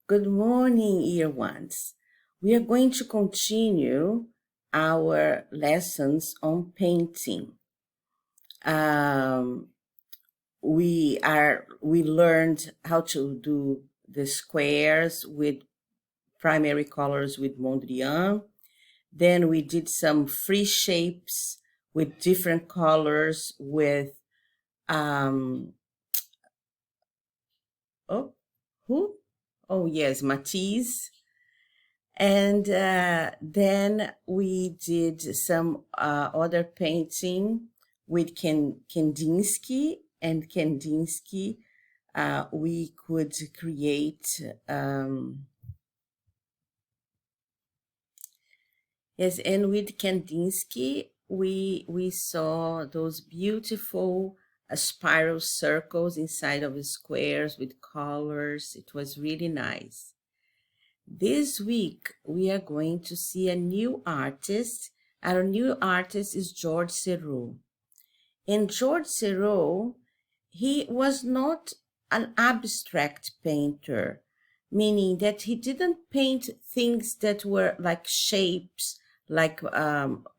Good morning, year ones. We are going to continue our lessons on painting. Um, we learned how to do the squares with primary colors with Mondrian. Then we did some free shapes with different colors with oh who? Oh yes, Matisse. And then we did some other painting with Kandinsky, and Kandinsky, we could create, yes, and with Kandinsky, we saw those beautiful spiral circles inside of the squares with colors. It was really nice. This week, we are going to see a new artist. Our new artist is George Seurat. And George Seurat, he was not an abstract painter, meaning that he didn't paint things that were like shapes, like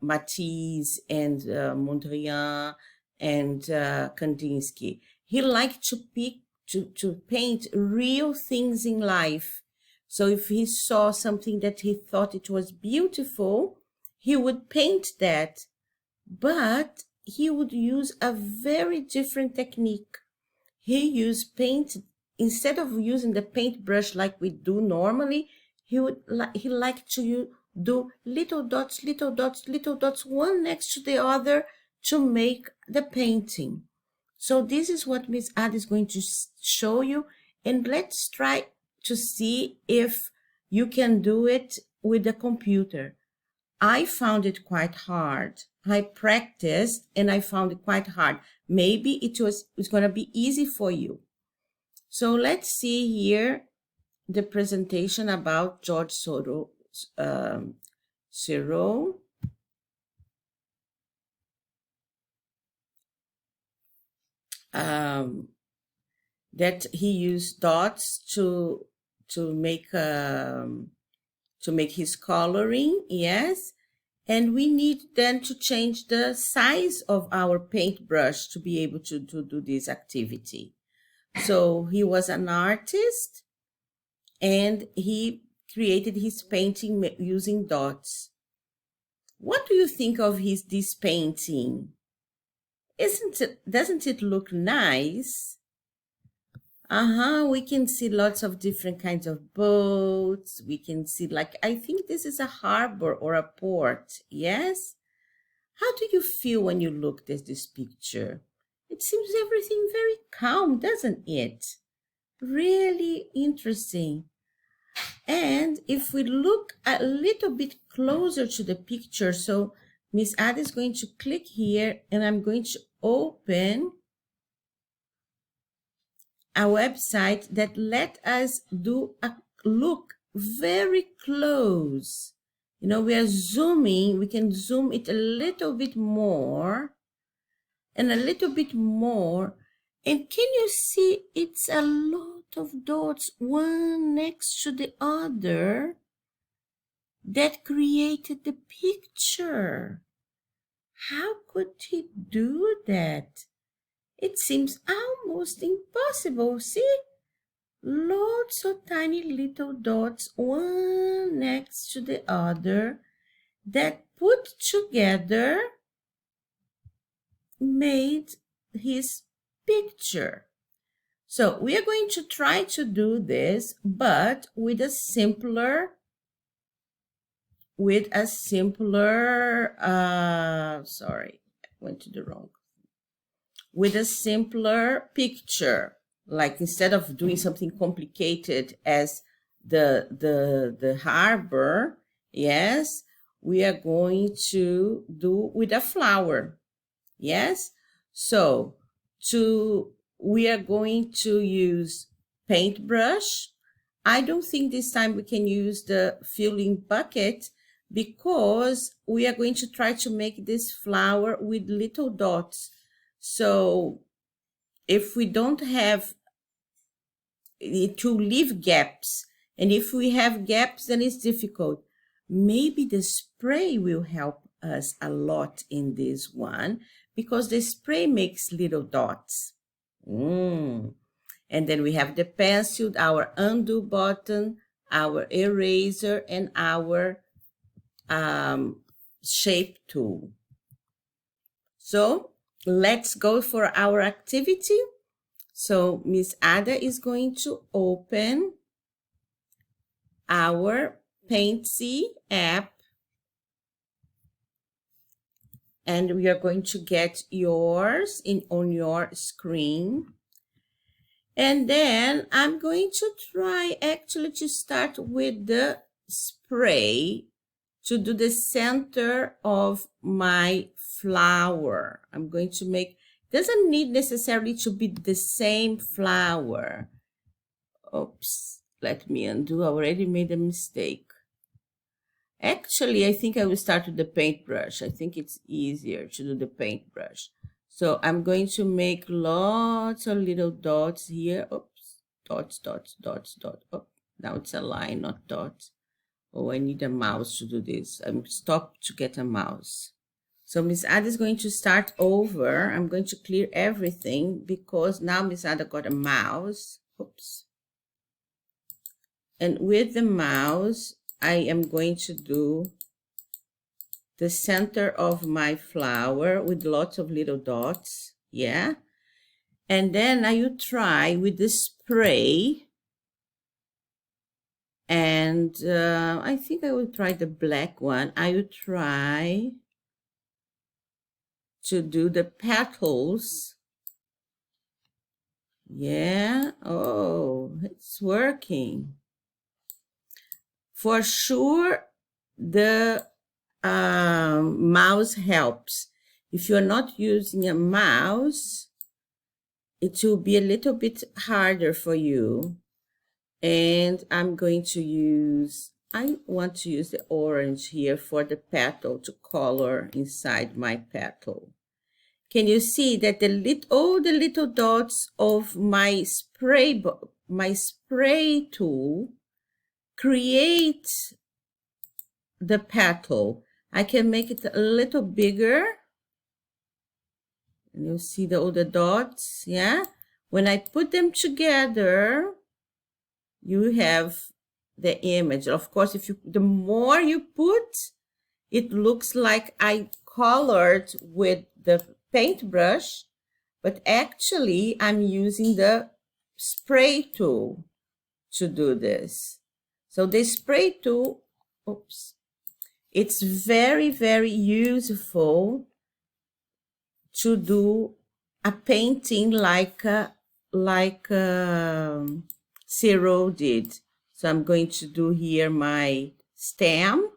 Matisse and Mondrian and Kandinsky. He liked to paint real things in life. So if he saw something that he thought it was beautiful, he would paint that, but he would use a very different technique. He used paint, instead of using the paintbrush like we do normally, he liked to do little dots, little dots, little dots, one next to the other to make the painting. So this is what Miss Ad is going to show you, and let's try to see if you can do it with the computer. I found it quite hard. I practiced and I found it quite hard. Maybe it's going to be easy for you. So let's see here the presentation about George Seurat. That he used dots to make his coloring, yes. And we need then to change the size of our paintbrush to be able to do this activity. So he was an artist and he created his painting using dots. What do you think of this painting? Doesn't it look nice? We can see lots of different kinds of boats. We can see, like, I think this is a harbor or a port, yes? How do you feel when you look at this picture? It seems everything very calm, doesn't it? Really interesting. And if we look a little bit closer to the picture, so Miss Ada is going to click here and I'm going to open a website that let us do a look very close. You know, we are zooming, we can zoom it a little bit more and a little bit more. And can you see it's a lot of dots, one next to the other, that created the picture? How could he do that? It seems almost impossible. See? Lots of tiny little dots, one next to the other, that put together made his picture. So we are going to try to do this, but with a simpler, sorry, I went to the wrong, with a simpler picture. Like instead of doing something complicated as the harbor, yes, we are going to do with a flower. Yes, so we are going to use paintbrush. I don't think this time we can use the filling bucket because we are going to try to make this flower with little dots. So if we don't have to leave gaps And if we have gaps, then it's difficult. Maybe the spray will help us a lot in this one because the spray makes little dots. And then we have the pencil, our undo button, our eraser, and our shape tool. So let's go for our activity. So Miss Ada is going to open our Paintsy app, and we are going to get yours on your screen. And then I'm going to try actually to start with the spray to do the center of my flower. I'm going to make, doesn't need necessarily to be the same flower. Oops, let me undo. I already made a mistake. Actually, I think I will start with the paintbrush. I think it's easier to do the paintbrush. So I'm going to make lots of little dots here. Oops, dots, dots, dots, dots. Oh, now it's a line, not dots. Oh, I need a mouse to do this. I'm stopped to get a mouse. So Miss Ada is going to start over. I'm going to clear everything because now Miss Ada got a mouse. Oops. And with the mouse, I am going to do the center of my flower with lots of little dots. Yeah. And then I will try with the spray. And I think I will try the black one. I will try to do the petals. Yeah. Oh, it's working. For sure, the mouse helps. If you're not using a mouse, it will be a little bit harder for you. And I'm going to use, I want to use the orange here for the petal to color inside my petal. Can you see that all the little dots of my spray tool create the petal? I can make it a little bigger. And you see all the dots, yeah? When I put them together, you have the image. Of course, the more you put, it looks like I colored with the paintbrush, but actually I'm using the spray tool to do this. So the spray tool, oops, it's very, very useful to do a painting like Seurat did. So I'm going to do here my stem.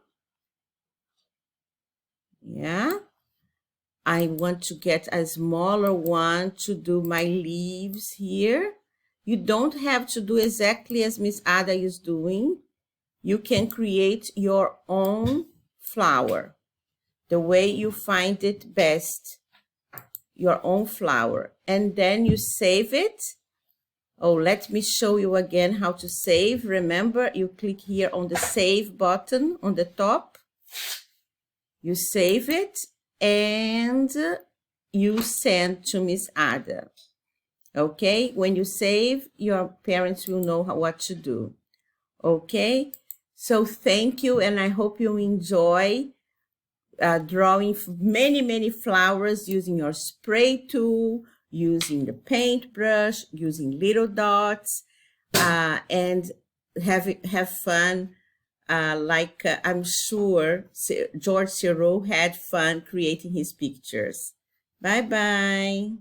Yeah. I want to get a smaller one to do my leaves here. You don't have to do exactly as Miss Ada is doing. You can create your own flower the way you find it best, your own flower, and then you save it. Oh, let me show you again how to save. Remember, you click here on the save button on the top. You save it and you send to Miss Ada. Okay, when you save, your parents will know what to do. Okay, so thank you, and I hope you enjoy drawing many, many flowers using your spray tool, using the paintbrush, using little dots, and have fun. I'm sure George Seurat had fun creating his pictures. Bye-bye.